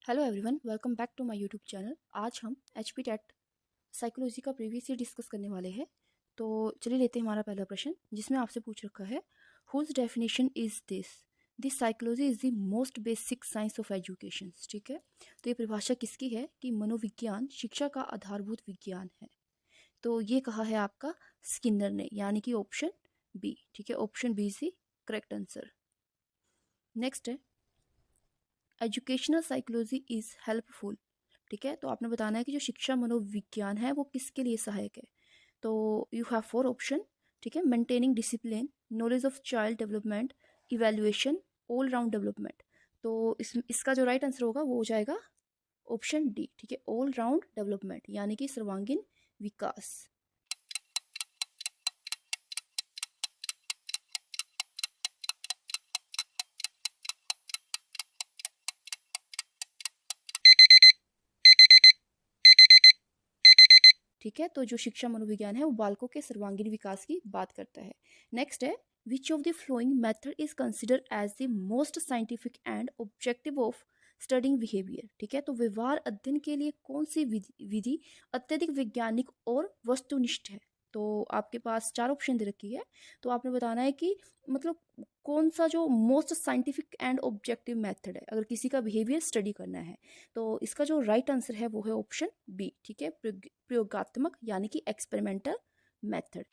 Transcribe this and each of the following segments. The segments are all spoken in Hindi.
Hello everyone, welcome back to my YouTube channel. आज हम एचपी टेट साइकोलॉजी का प्रीवियस ईयर डिस्कस करने वाले हैं। तो चलिए लेते हैं हमारा पहला प्रश्न, जिसमें आपसे पूछ रखा है whose definition is this psychology is the most basic science of education. ठीक है, तो ये परिभाषा किसकी है कि मनोविज्ञान शिक्षा का आधारभूत विज्ञान है। तो ये कहा है आपका स्किनर ने, यानी कि ऑप्शन बी। ठीक है, option B is the correct answer. Next है एजुकेशनल साइकोलॉजी इज हेल्पफुल। ठीक है, तो आपने बताना है कि जो शिक्षा मनोविज्ञान है वो किसके लिए सहायक है। तो यू हैव 4 ऑप्शन। ठीक है, maintaining discipline, knowledge of child development, evaluation, all round development. तो इसका जो राइट आंसर होगा वो हो जाएगा ऑप्शन डी। ठीक है, ऑल राउंड डेवलपमेंट, यानी कि सर्वांगीण विकास। ठीक है, तो जो शिक्षा मनोविज्ञान है वो बालकों के सर्वांगीण विकास की बात करता है। नेक्स्ट है which of the following method is consider as the most scientific and objective of studying behaviour. ठीक है, तो व्यवहार अध्ययन के लिए कौन सी विधि अत्यधिक वैज्ञानिक और वस्तुनिष्ठ है। तो आपके पास 4 ऑप्शन दे रखी है, तो आपने बताना है कि मतलब कौन सा जो most scientific and objective method है अगर किसी का बिहेवियर स्टडी करना है। तो इसका जो राइट आंसर है वो है ऑप्शन बी। ठीक है, प्रयोगात्मक यानी कि एक्सपेरिमेंटल मेथड।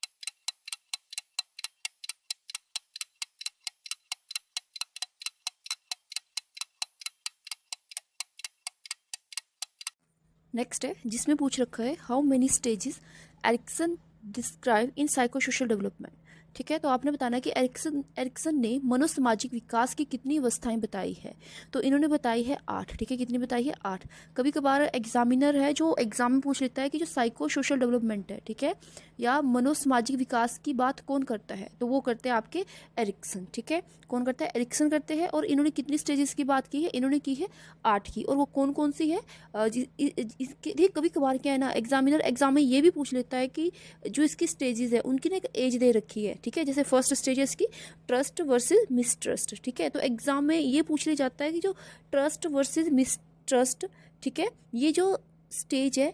नेक्स्ट है जिसमें पूछ रखा है how many stages Erikson describe in psychosocial development. ठीक है, तो आपने बताना कि एरिक्सन ने मनोसामाजिक विकास की कितनी अवस्थाएं बताई है। तो इन्होंने बताई है 8। ठीक है, कितनी बताई है 8। कभी कभार एग्जामिनर है जो एग्जाम में पूछ लेता है कि जो साइको सोशल डेवलपमेंट है, ठीक है, या मनोसामाजिक विकास की बात कौन करता है, तो वो करते हैं आपके एरिक्सन। ठीक है, कौन करता है, एरिक्सन करते हैं। और इन्होंने कितनी स्टेजेस की बात की है, इन्होंने की है 8 की। और वो कौन कौन सी है, इसके कभी कभार क्या है ना, एग्जामिनर एग्जाम में ये भी पूछ लेता है कि जो इसकी स्टेजेस है उनकी ना एक एज दे रखी है। ठीक है, जैसे फर्स्ट स्टेज है इसकी ट्रस्ट वर्सेस मिसट्रस्ट। ठीक है, तो एग्जाम में ये पूछ लिया जाता है कि जो ट्रस्ट वर्सेस मिसट्रस्ट, ठीक है, ये जो स्टेज है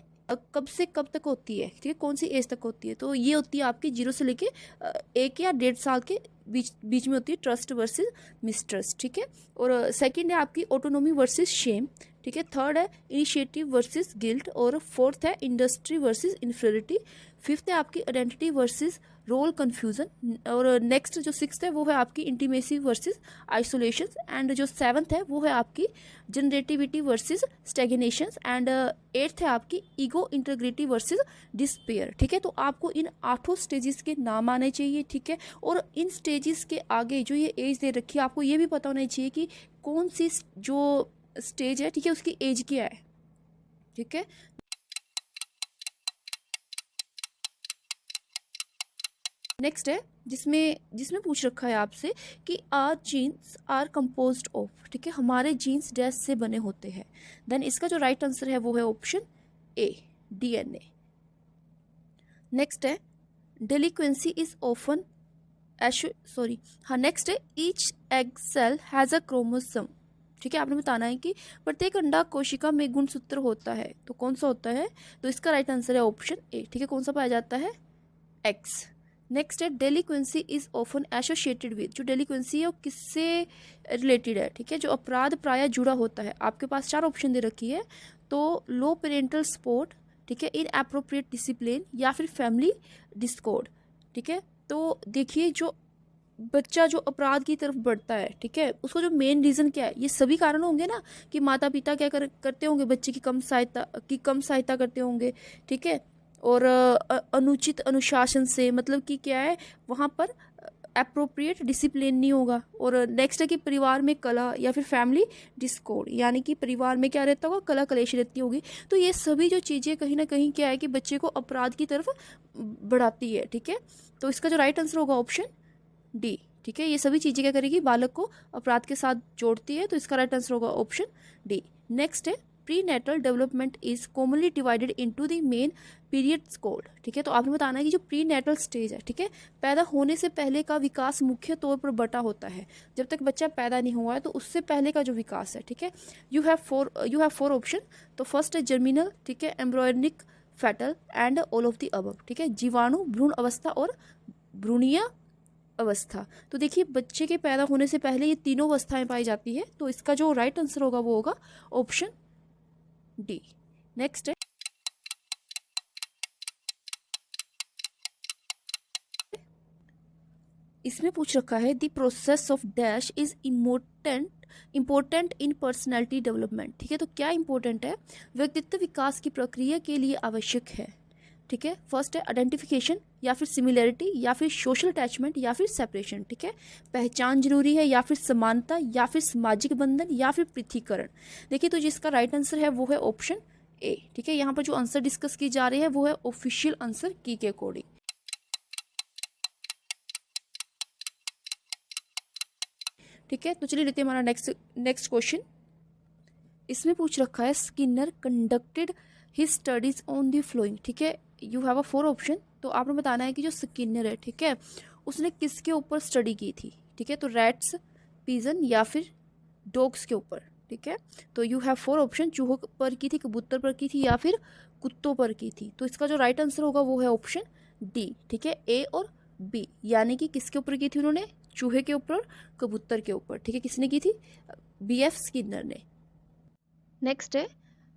कब से कब तक होती है। ठीक है, कौन सी एज तक होती है, तो ये होती है आपकी 0 से लेके 1 या 1.5 साल के बीच में होती है ट्रस्ट वर्सेस मिसट्रस्ट। ठीक है, और सेकंड है आपकी ऑटोनॉमी वर्सेस शेम। ठीक है, थर्ड है इनिशिएटिव वर्सेस गिल्ट, और फोर्थ है इंडस्ट्री वर्सेस इन्फीरियरिटी। फिफ्थ है आपकी आइडेंटिटी वर्सेस रोल कन्फ्यूजन, और नेक्स्ट जो 6th है वो है आपकी इंटीमेसी वर्सेस आइसोलेशन, एंड जो 7th है वो है आपकी generativity versus stagnation, and 8th है आपकी ईगो इंटीग्रिटी वर्सेस डिस्पेयर। ठीक है, तो आपको इन 8 स्टेजेस के नाम आने चाहिए। ठीक है, और इन स्टेजेस के आगे जो ये एज दे रखी है आपको ये भी पता होना चाहिए कि कौन सी जो स्टेज है, ठीक है, उसकी एज क्या है। ठीक है, नेक्स्ट है जिसमें पूछ रखा है आपसे कि are genes are composed of. ठीक है, हमारे जीन्स डैश से बने होते हैं। देन इसका जो राइट आंसर है वो है ऑप्शन ए, डीएनए। नेक्स्ट है डेलिक्वेंसी इज ऑफन हाँ, नेक्स्ट है each egg cell has a chromosome. ठीक है, आपने बताना है कि प्रत्येक अंडा कोशिका में गुणसूत्र होता है, तो कौन सा होता है। तो इसका राइट आंसर है ऑप्शन ए। ठीक है, कौन सा पाया जाता है, एक्स। नेक्स्ट है delinquency is often associated with. जो डेलिक्वेंसी है वो किससे रिलेटेड है। ठीक है, जो अपराध प्राय जुड़ा होता है। आपके पास 4 ऑप्शन दे रखी है, तो लो पेरेंटल सपोर्ट, ठीक है, इन एप्रोप्रिएट डिसिप्लिन, या फिर फैमिली डिस्कॉर्ड। ठीक है, तो देखिए जो बच्चा जो अपराध की तरफ बढ़ता है, ठीक है, उसको जो मेन रीजन क्या है, ये सभी कारण होंगे ना कि माता पिता क्या करते होंगे, बच्चे की कम सहायता करते होंगे। ठीक है, और अनुचित अनुशासन से, मतलब कि क्या है वहाँ पर अप्रोप्रिएट डिसिप्लिन नहीं होगा। और नेक्स्ट है कि परिवार में कला या फिर फैमिली डिस्कॉर्ड, यानी कि परिवार में क्या रहता होगा, कला कलेश रहती होगी। तो ये सभी जो चीज़ें कहीं ना कहीं क्या है कि बच्चे को अपराध की तरफ बढ़ाती है। ठीक है, तो इसका जो राइट आंसर होगा ऑप्शन डी। ठीक है, ये सभी चीज़ें क्या करेगी, बालक को अपराध के साथ जोड़ती है, तो इसका राइट आंसर होगा ऑप्शन डी। नेक्स्ट है prenatal development is commonly divided into the main periods called. ठीक है, तो आपने बताना है कि जो प्री नेटल स्टेज है, ठीक है, पैदा होने से पहले का विकास मुख्य तौर पर बटा होता है। जब तक बच्चा पैदा नहीं हुआ है तो उससे पहले का जो विकास है, ठीक है, यू हैव फोर ऑप्शन। तो फर्स्ट है जर्मिनल, ठीक है, embryonic, fetal and all of the above. ठीक है, जीवाणु, भ्रूण अवस्था और भ्रूणीय अवस्था। तो देखिए बच्चे के पैदा होने से पहले ये तीनों अवस्थाएं पाई जाती है, तो इसका जो राइट आंसर होगा वो होगा ऑप्शन डी। नेक्स्ट है, इसमें पूछ रखा है the process of dash is important in personality development. ठीक है, तो क्या इंपॉर्टेंट है, व्यक्तित्व विकास की प्रक्रिया के लिए आवश्यक है। ठीक है, फर्स्ट है आइडेंटिफिकेशन, या फिर सिमिलैरिटी, या फिर सोशल अटैचमेंट, या फिर सेपरेशन। ठीक है, पहचान जरूरी है, या फिर समानता, या फिर सामाजिक बंधन, या फिर पृथकीकरण। देखिए तो जिसका राइट आंसर है वो है ऑप्शन ए। ठीक है, यहाँ पर जो आंसर डिस्कस की जा रही है वो है ऑफिशियल आंसर की के अकॉर्डिंग। ठीक है, तो चलिए लेते हैं हमारा नेक्स्ट क्वेश्चन। इसमें पूछ रखा है Skinner conducted his studies on the flowing. ठीक है, you have a four option. तो आपने बताना है कि जो स्किनर है, ठीक है, उसने किसके ऊपर स्टडी की थी। ठीक है, तो रैट्स, पिजन, या फिर डॉग्स के ऊपर। ठीक है, तो यू हैव फोर ऑप्शन, चूहों पर की थी, कबूतर पर की थी, या फिर कुत्तों पर की थी। तो इसका जो राइट आंसर होगा वो है ऑप्शन डी। ठीक है, ए और बी, यानी कि किसके ऊपर की थी उन्होंने, चूहे के ऊपर, कबूतर के ऊपर। ठीक है, किसने की थी, बीएफ स्किनर ने। नेक्स्ट है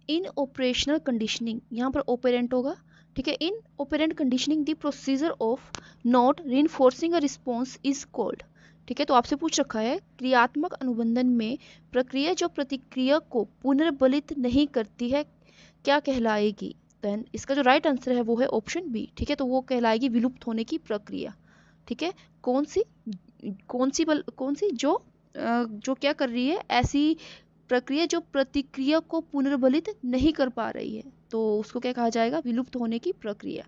इन ऑपरेशनल कंडीशनिंग, यहाँ पर ऑपरेंट होगा। ठीक है, in operant conditioning the procedure of not reinforcing a response is called. ठीक है, तो आपसे पूछ रखा है क्रियात्मक अनुबंधन में प्रक्रिया जो प्रतिक्रिया को पुनर्बलित नहीं करती है क्या कहलाएगी। देन इसका जो राइट आंसर है वो है ऑप्शन बी। ठीक है, तो वो कहलाएगी विलुप्त होने की प्रक्रिया। ठीक है, कौन सी जो क्या कर रही है, ऐसी प्रक्रिया जो प्रतिक्रिया को पुनर्बलित नहीं कर पा रही है, तो उसको क्या कहा जाएगा, विलुप्त होने की प्रक्रिया।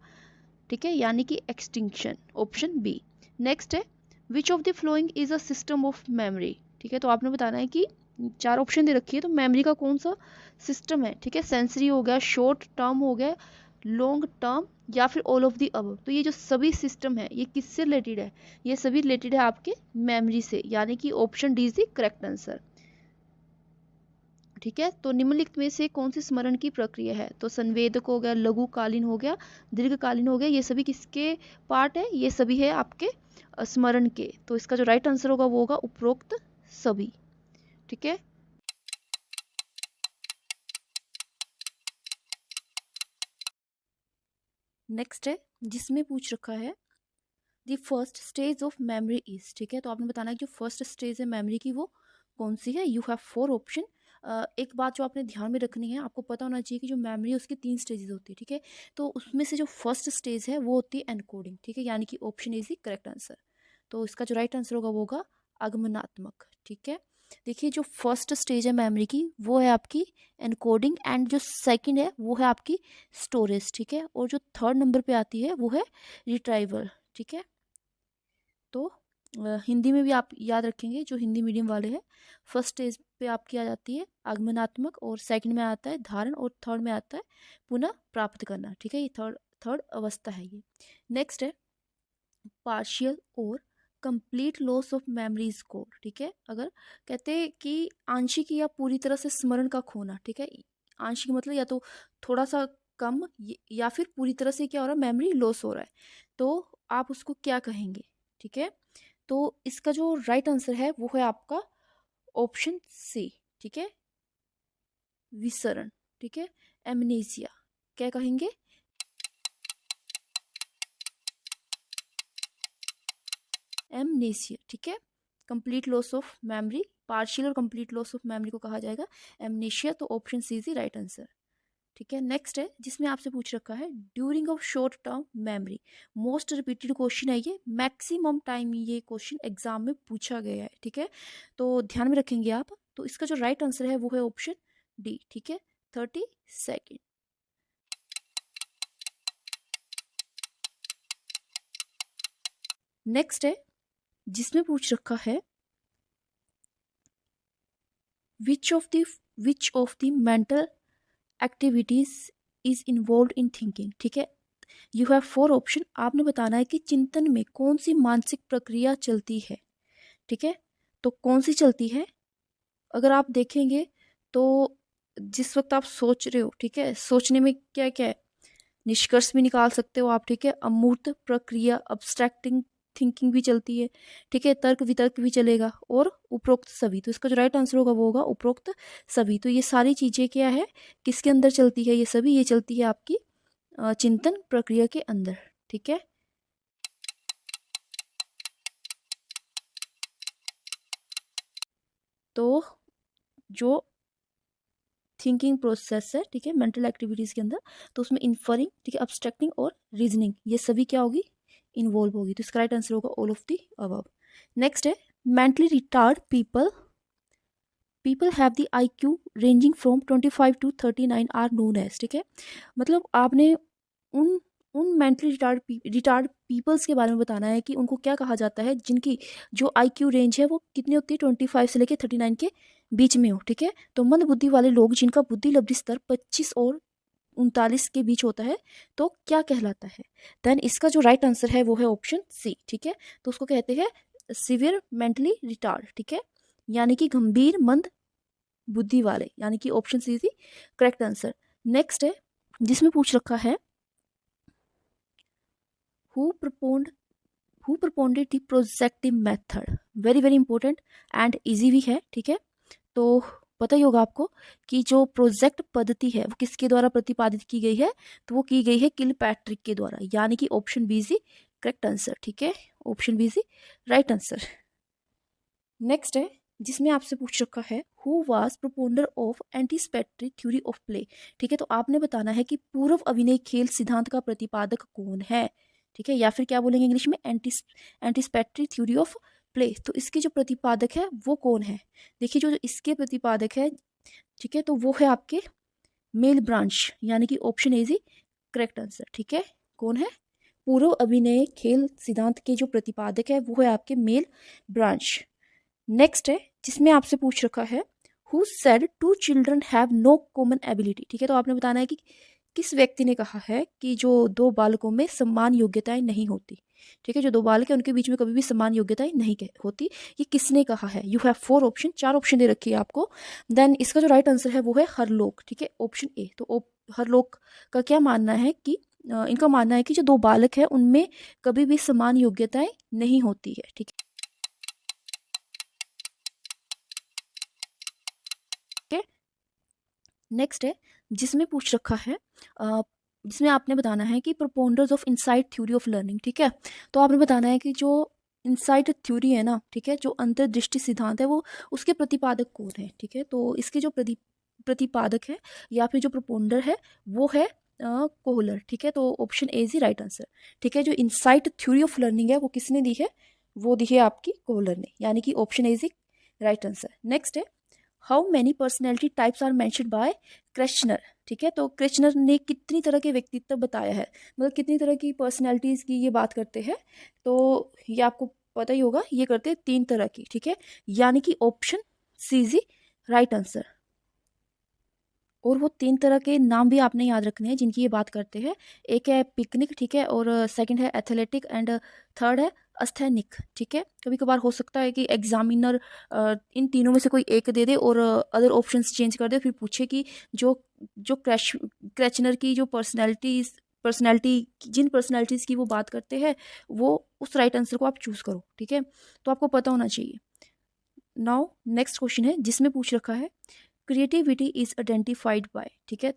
ठीक है, यानी कि एक्सटिंक्शन, ऑप्शन बी। नेक्स्ट है which of the following is a system of memory. ठीक है, तो आपने बताना है कि चार ऑप्शन दे रखी है, तो मेमोरी का कौन सा सिस्टम है। ठीक है, सेंसरी हो गया, शॉर्ट टर्म हो गया, लॉन्ग टर्म, या फिर ऑल ऑफ द अबव। तो ये जो सभी सिस्टम है ये किससे रिलेटेड है, ये सभी रिलेटेड है आपके मेमोरी से, यानी कि option D is the correct answer. ठीक है, तो निम्नलिखित में से कौन सी स्मरण की प्रक्रिया है, तो संवेदक हो गया, लघुकालीन हो गया, दीर्घकालीन हो गया, ये सभी किसके पार्ट है, ये सभी है आपके स्मरण के। तो इसका जो राइट आंसर होगा वो होगा उपरोक्त सभी। ठीक है, नेक्स्ट है जिसमें पूछ रखा है the first stage of memory is. ठीक है, तो आपने बताना है कि जो फर्स्ट स्टेज है मेमोरी की वो कौन सी है। You have four option. एक बात जो आपने ध्यान में रखनी है, आपको पता होना चाहिए कि जो मेमोरी है उसकी तीन स्टेजेस होती है। ठीक है, तो उसमें से जो फर्स्ट स्टेज है वो होती है एनकोडिंग। ठीक है, यानी कि option is the correct answer. तो इसका जो राइट आंसर होगा वो होगा आगमनात्मक। ठीक है, देखिए जो फर्स्ट स्टेज है मेमोरी की वो है आपकी एनकोडिंग, एंड जो सेकंड है वो है आपकी स्टोरेज। ठीक है, और जो थर्ड नंबर पे आती है वो है रिट्राइवल। ठीक है, तो हिंदी में भी आप याद रखेंगे, जो हिंदी मीडियम वाले हैं, फर्स्ट स्टेज पे आपकी आ जाती है आगमनात्मक, और सेकंड में आता है धारण, और थर्ड में आता है पुनः प्राप्त करना। ठीक है, ये थर्ड अवस्था है ये। नेक्स्ट है पार्शियल और कंप्लीट लॉस ऑफ मेमोरीज को। ठीक है, अगर कहते हैं कि आंशिक या पूरी तरह से स्मरण का खोना। ठीक है, आंशिक मतलब या तो थोड़ा सा कम, या फिर पूरी तरह से क्या हो रहा है, मेमोरी लॉस हो रहा है, तो आप उसको क्या कहेंगे। ठीक है, तो इसका जो राइट आंसर है वो है आपका ऑप्शन सी। ठीक है, विसरण। ठीक है, एमनेसिया क्या कहेंगे, एमनेसिया। ठीक है, complete loss of memory, partial और कंप्लीट लॉस ऑफ मेमोरी को कहा जाएगा एमनेशिया। तो option C is the right answer. ठीक है, नेक्स्ट है जिसमें आपसे पूछ रखा है during of short term memory, most repeated question है ये, मैक्सिमम टाइम ये क्वेश्चन एग्जाम में पूछा गया है। ठीक है, तो ध्यान में रखेंगे आप। तो इसका जो राइट आंसर है वो है ऑप्शन डी। ठीक है, 30 सेकेंड। नेक्स्ट है जिसमें पूछ रखा है which of the mental activities is involve in thinking. ठीक है, यू हैव 4 ऑप्शन। आपने बताना है कि चिंतन में कौन सी मानसिक प्रक्रिया चलती है। ठीक है, तो कौन सी चलती है, अगर आप देखेंगे तो जिस वक्त आप सोच रहे हो, ठीक है, सोचने में क्या क्या है, निष्कर्ष भी निकाल सकते हो आप। ठीक है, अमूर्त प्रक्रिया अब्स्ट्रैक्टिंग थिंकिंग भी चलती है। ठीक है, तर्क वितर्क भी चलेगा, और उपरोक्त सभी। तो इसका जो राइट आंसर होगा वो होगा उपरोक्त सभी। तो ये सारी चीजें क्या है, किसके अंदर चलती है, ये सभी ये चलती है आपकी चिंतन प्रक्रिया के अंदर। ठीक है, तो जो थिंकिंग प्रोसेस है, ठीक है, मेंटल एक्टिविटीज के अंदर, तो उसमें इन्फरिंग, ठीक है, अब्स्ट्रैक्टिंग और रीजनिंग, ये सभी क्या होगी, इन्वॉल्व होगी। तो इसका राइट आंसर होगा all of the above. Next है mentally retard people have the IQ ranging from 25 to 39 are known as. ठीक है, मतलब आपने उन उन मेंटली रिटार्ड पीपल्स के बारे में बताना है कि उनको क्या कहा जाता है, जिनकी जो IQ रेंज है वो कितनी होती है, 25 से लेके 39 के बीच में हो। ठीक है, तो मंद बुद्धि वाले लोग जिनका बुद्धि लब्धि स्तर 25 और 39 के बीच होता है, तो क्या कहलाता है। देन इसका जो राइट आंसर है वो है ऑप्शन सी। ठीक है, तो उसको कहते हैं सिवियर मेंटली रिटार्ड। ठीक है, यानी कि गंभीर मंद बुद्धि वाले, यानी कि ऑप्शन सी थी करेक्ट आंसर। नेक्स्ट है जिसमें पूछ रखा है who propound who propounded the projective method. Very very important and easy भी है। ठीक है, तो पता ही होगा आपको कि जो प्रोजेक्ट पद्धति है वो किसके द्वारा प्रतिपादित की गई है, तो वो की गई है किलपैट्रिक के द्वारा, यानी कि option B is the correct answer. ठीक है, option B is the right answer. Next है जिसमें आपसे पूछ रखा है who was propounder of anticipatory theory of play. ठीक है, तो आपने बताना है कि पूर्व अभिनय खेल सिद्धांत का प्रतिपादक कौन है। ठीक है, या फिर क्या बोलेंगे इंग्लिश में, एंटीसिपेटरी थ्योरी ऑफ प्ले। तो इसके जो प्रतिपादक है वो कौन है। देखिए जो इसके प्रतिपादक है, ठीक है, तो वो है आपके मेल ब्रांच, यानी कि option A is correct answer. ठीक है, कौन है, पूर्व अभिनय खेल सिद्धांत के जो प्रतिपादक है वो है आपके मेल ब्रांच। नेक्स्ट है जिसमें आपसे पूछ रखा है who said two children have no common ability. ठीक है, तो आपने बताना है कि किस व्यक्ति ने कहा है कि जो दो बालकों में समान योग्यताएं नहीं होती। ठीक है, जो दो बालक है उनके बीच में कभी भी समान योग्यताएं नहीं होती, ये किसने कहा है। यू हैव 4 ऑप्शन, 4 ऑप्शन दे रखी है आपको। देन इसका जो राइट आंसर है वो है हरलोक। ठीक है, ऑप्शन ए। तो हरलोक का क्या मानना है कि इनका मानना है कि जो दो बालक है उनमें कभी भी समान योग्यताएं नहीं होती है। ठीक है, नेक्स्ट है जिसमें पूछ रखा है जिसमें आपने बताना है कि propounders of insight theory of learning. ठीक है, तो आपने बताना है कि जो इनसाइट थ्योरी है ना, ठीक है, जो अंतर्दृष्टि सिद्धांत है वो उसके प्रतिपादक कौन है। ठीक है, तो इसके जो प्रतिपादक है या फिर जो प्रोपोंडर है वो है कोहलर। ठीक है, तो option A is right answer. ठीक है, जो इनसाइट थ्योरी ऑफ लर्निंग है वो किसने दी है, वो दी है आपकी कोहलर ने, यानी कि option A is right answer. Next है how many personality types are mentioned by Kretschmer. ठीक है, तो क्रेचनर ने कितनी तरह के व्यक्तित्व बताया है, मतलब कितनी तरह की पर्सनैलिटीज की ये बात करते हैं, तो ये आपको पता ही होगा, ये करते हैं 3 तरह की। ठीक है, यानी कि option C is right answer. और वो 3 तरह के नाम भी आपने याद रखने हैं जिनकी ये बात करते हैं। एक है पिकनिक, ठीक है, और सेकंड है एथलेटिक, एंड थर्ड है अस्थेनिक। ठीक है, कभी कभार हो सकता है कि एग्जामिनर इन तीनों में से कोई एक दे दे और अदर ऑप्शंस चेंज कर दे, फिर पूछे कि जो जो क्रैचनर की जो पर्सनैलिटी जिन पर्सनैलिटीज़ की वो बात करते हैं वो उस राइट आंसर को आप चूज़ करो। ठीक है, तो आपको पता होना चाहिए। नाउ नेक्स्ट क्वेश्चन है जिसमें पूछ रखा है क्रिएटिविटी इज आइडेंटिफाइड बाय। ठीक है,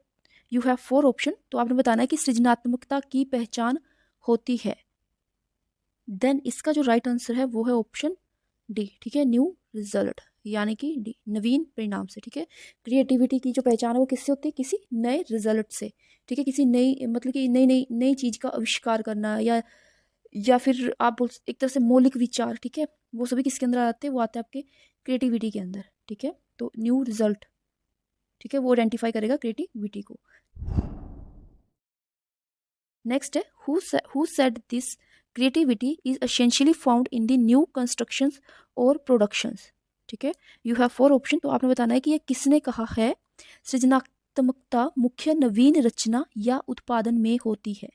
यू हैव 4 ऑप्शन, तो आपने बताना है कि सृजनात्मकता की पहचान होती है। देन इसका जो राइट आंसर है वो है ऑप्शन डी। ठीक है, न्यू रिजल्ट, यानी कि डी नवीन परिणाम से। ठीक है, क्रिएटिविटी की जो पहचान है वो किससे होती है, किसी नए रिजल्ट से। ठीक है, किसी नई मतलब कि नई नई नई चीज का आविष्कार करना, या फिर आप बोल एक तरह से मौलिक विचार। ठीक है, वो सभी किसके अंदर आते हैं, वो आते हैं आपके क्रिएटिविटी के अंदर। ठीक है, तो न्यू रिजल्ट, ठीक है, वो आइडेंटिफाई करेगा क्रिएटिविटी को। नेक्स्ट है who said this creativity is essentially found in the new constructions और प्रोडक्शंस। ठीक है, यू हैव 4 ऑप्शन, तो आपने बताना है कि ये किसने कहा है रचनात्मकता मुख्य नवीन रचना या उत्पादन में होती है।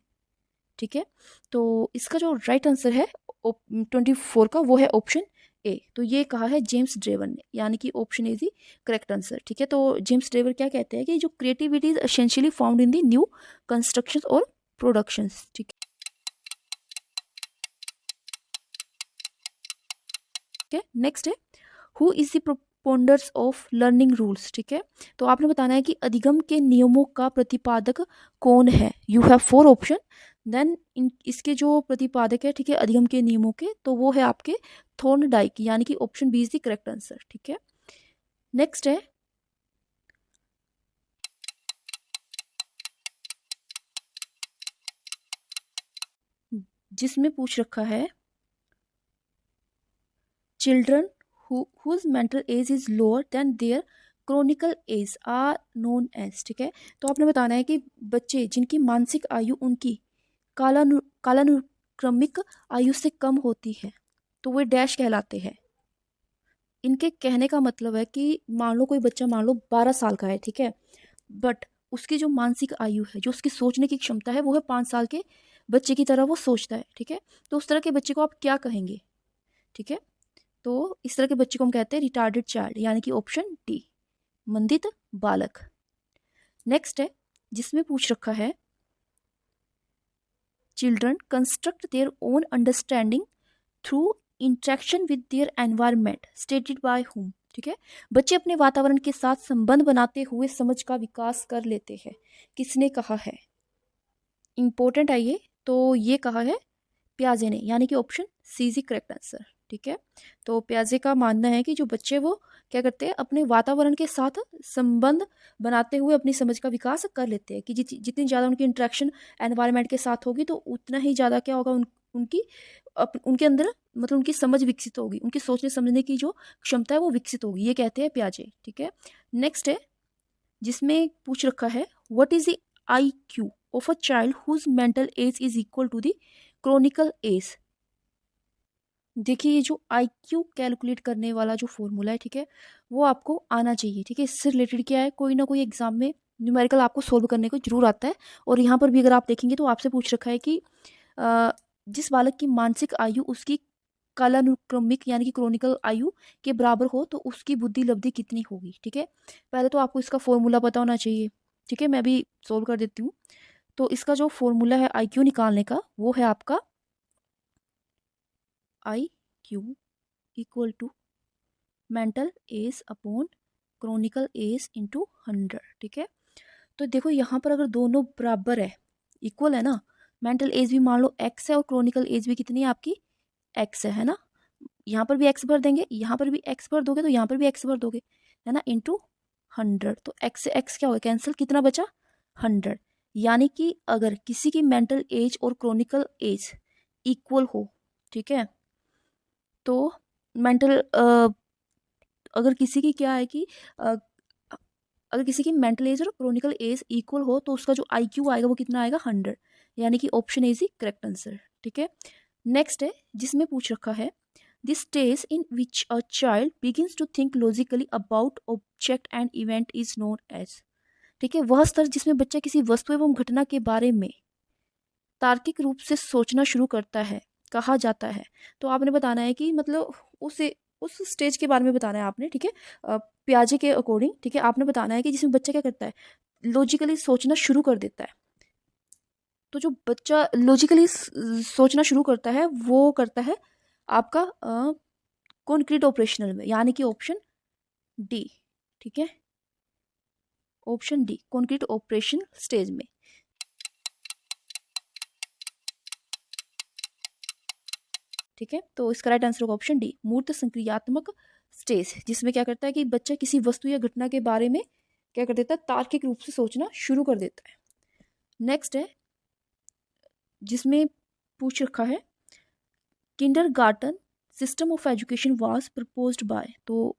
ठीक है, तो इसका जो राइट आंसर है 24 का वो है ऑप्शन ए। तो ये कहा है जेम्स ड्रेवर ने, यानी कि option A is the correct answer. ठीक है, तो जेम्स ड्रेवर क्या कहते हैं कि जो creativity is essentially found in the new constructions और प्रोडक्शंस। ठीक है, नेक्स्ट है who is the propounders of learning rules. ठीक है, तो आपने बताना है कि अधिगम के नियमों का प्रतिपादक कौन है। You have 4 option. देन इसके जो प्रतिपादक है, ठीक है, अधिगम के नियमों के, तो वो है आपके थॉर्नडाइक, यानी कि option B is the correct answer. ठीक है, नेक्स्ट है जिसमें पूछ रखा है children whose mental age is lower than their chronicle age are known as। ठीक है, तो आपने बताना है कि बच्चे जिनकी मानसिक आयु उनकी कालानुक्रमिक आयु से कम होती है तो वे डैश कहलाते हैं। इनके कहने का मतलब है कि मान लो कोई बच्चा मान लो 12 साल का है, ठीक है, बट उसकी जो मानसिक आयु है, जो उसकी सोचने की क्षमता है, वो है 5 साल के बच्चे की तरह वो सोचता है। ठीक है, तो उस तरह के बच्चे को आप क्या कहेंगे। ठीक है, तो इस तरह के बच्चे को हम कहते हैं रिटार्डेड चाइल्ड, यानी कि ऑप्शन डी मंदित बालक। नेक्स्ट है जिसमें पूछ रखा है children construct their own understanding through interaction with their environment stated by whom. ठीक है, बच्चे अपने वातावरण के साथ संबंध बनाते हुए समझ का विकास कर लेते हैं। किसने कहा है, इंपॉर्टेंट है ये। तो ये कहा है प्याजे ने, यानी कि option C is correct answer. ठीक है, तो प्याजे का मानना है कि जो बच्चे वो क्या करते हैं, अपने वातावरण के साथ संबंध बनाते हुए अपनी समझ का विकास कर लेते हैं कि जितनी ज़्यादा उनकी इंटरेक्शन एनवायरनमेंट के साथ होगी तो उतना ही ज़्यादा क्या होगा, उनके अंदर मतलब उनकी समझ विकसित होगी, उनकी सोचने समझने की जो क्षमता है वो विकसित होगी, ये कहते हैं प्याजे। ठीक है, नेक्स्ट है जिसमें पूछ रखा है what is the IQ of a child whose mental age is equal to the chronological age. देखिए, ये जो IQ कैलकुलेट करने वाला जो फॉर्मूला है, ठीक है, वो आपको आना चाहिए। ठीक है, इससे रिलेटेड क्या है, कोई ना कोई एग्जाम में न्यूमेरिकल आपको सोल्व करने को जरूर आता है। और यहाँ पर भी अगर आप देखेंगे तो आपसे पूछ रखा है कि जिस बालक की मानसिक आयु उसकी कालानुक्रमिक यानी कि क्रोनिकल आयु के बराबर हो तो उसकी बुद्धि लब्धि कितनी होगी। ठीक है, पहले तो आपको इसका फॉर्मूला पता होना चाहिए। ठीक है, मैं भी सोल्व कर देती हूँ। तो इसका जो फॉर्मूला है IQ निकालने का वो है आपका IQ equal to mental age upon chronological age into 100। ठीक है, तो देखो यहाँ पर अगर दोनों बराबर है, इक्वल है ना, मेंटल एज भी मान लो x है और क्रोनिकल एज भी कितनी है आपकी x है ना, यहाँ पर भी x भर देंगे, यहाँ पर भी x भर दोगे तो यहाँ पर भी x भर दोगे, है ना, इंटू 100। तो x से x क्या होगा कैंसिल, कितना बचा 100। यानी कि अगर किसी की मेंटल एज और क्रोनिकल एज इक्वल हो, ठीक है, तो मेंटल अगर किसी की क्या है कि अगर किसी की मेंटल एज और क्रोनिकल एज इक्वल हो तो उसका जो IQ आएगा वो कितना आएगा 100, यानी कि ऑप्शन इज करेक्ट आंसर। ठीक है, नेक्स्ट है जिसमें पूछ रखा है the stage in which a child begins to think logically about object and event is known as. ठीक है, वह स्तर जिसमें बच्चा किसी वस्तु एवं घटना के बारे में तार्किक रूप से सोचना शुरू करता है कहा जाता है। तो आपने बताना है कि मतलब उस स्टेज के बारे में बताना है आपने। ठीक है, प्याजे के अकॉर्डिंग। ठीक है, आपने बताना है कि जिसमें बच्चा क्या करता है, लॉजिकली सोचना शुरू कर देता है। तो जो बच्चा लॉजिकली सोचना शुरू करता है वो करता है आपका कॉन्क्रीट ऑपरेशनल में, यानी कि ऑप्शन डी। ठीक है, option D concrete operation stage में। ठीक है, तो इसका राइट आंसर होगा ऑप्शन डी मूर्त संक्रियात्मक स्टेज, जिसमें क्या करता है कि बच्चा किसी वस्तु या घटना के बारे में क्या कर देता है, तार्किक रूप से सोचना शुरू कर देता है। नेक्स्ट है जिसमें पूछ रखा है kindergarten system of education was proposed by. तो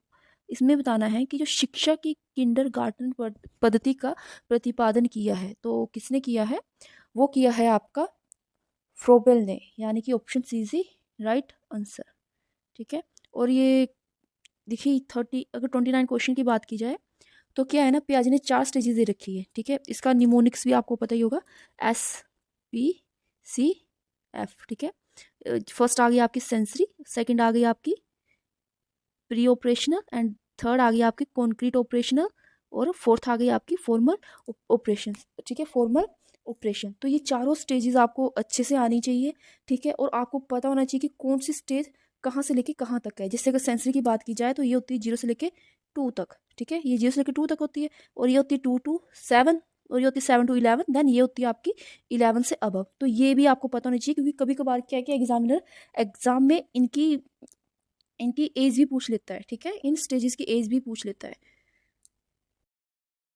इसमें बताना है कि जो शिक्षा की किंडरगार्टन पद्धति का प्रतिपादन किया है तो किसने किया है, वो किया है आपका फ्रोबेल ने, यानी कि option C is right answer. ठीक है, और ये देखिए 30 अगर 29 क्वेश्चन की बात की जाए तो क्या है ना, पियाजे ने 4 स्टेजेस दे रखी है, ठीक है। इसका निमोनिक्स भी आपको पता ही होगा, SPCF, ठीक है। फर्स्ट आ गई आपकी सेंसरी, सेकंड आ गई आपकी प्री ऑपरेशनल, एंड थर्ड आ गई आपकी कॉन्क्रीट ऑपरेशनल, और फोर्थ आ गई आपकी फॉर्मल ऑपरेशन, ठीक है, फॉर्मल ऑपरेशन। तो ये चारों स्टेजेस आपको अच्छे से आनी चाहिए, ठीक है। और आपको पता होना चाहिए कि कौन सी स्टेज कहाँ से लेके कहाँ तक है। जैसे अगर सेंसरी की बात की जाए तो ये होती है 0 से लेके 2 तक, ठीक है, ये 0 से लेके 2 तक होती है। और ये होती है 2 to 7, और ये होती है 7 to 11, देन ये होती है आपकी 11 से अबव। तो ये भी आपको पता होना चाहिए, क्योंकि कभी कभार क्या है कि एग्जामिनर एग्जाम में इनकी एज भी पूछ लेता है, ठीक है, इन स्टेजेस की एज भी पूछ लेता है।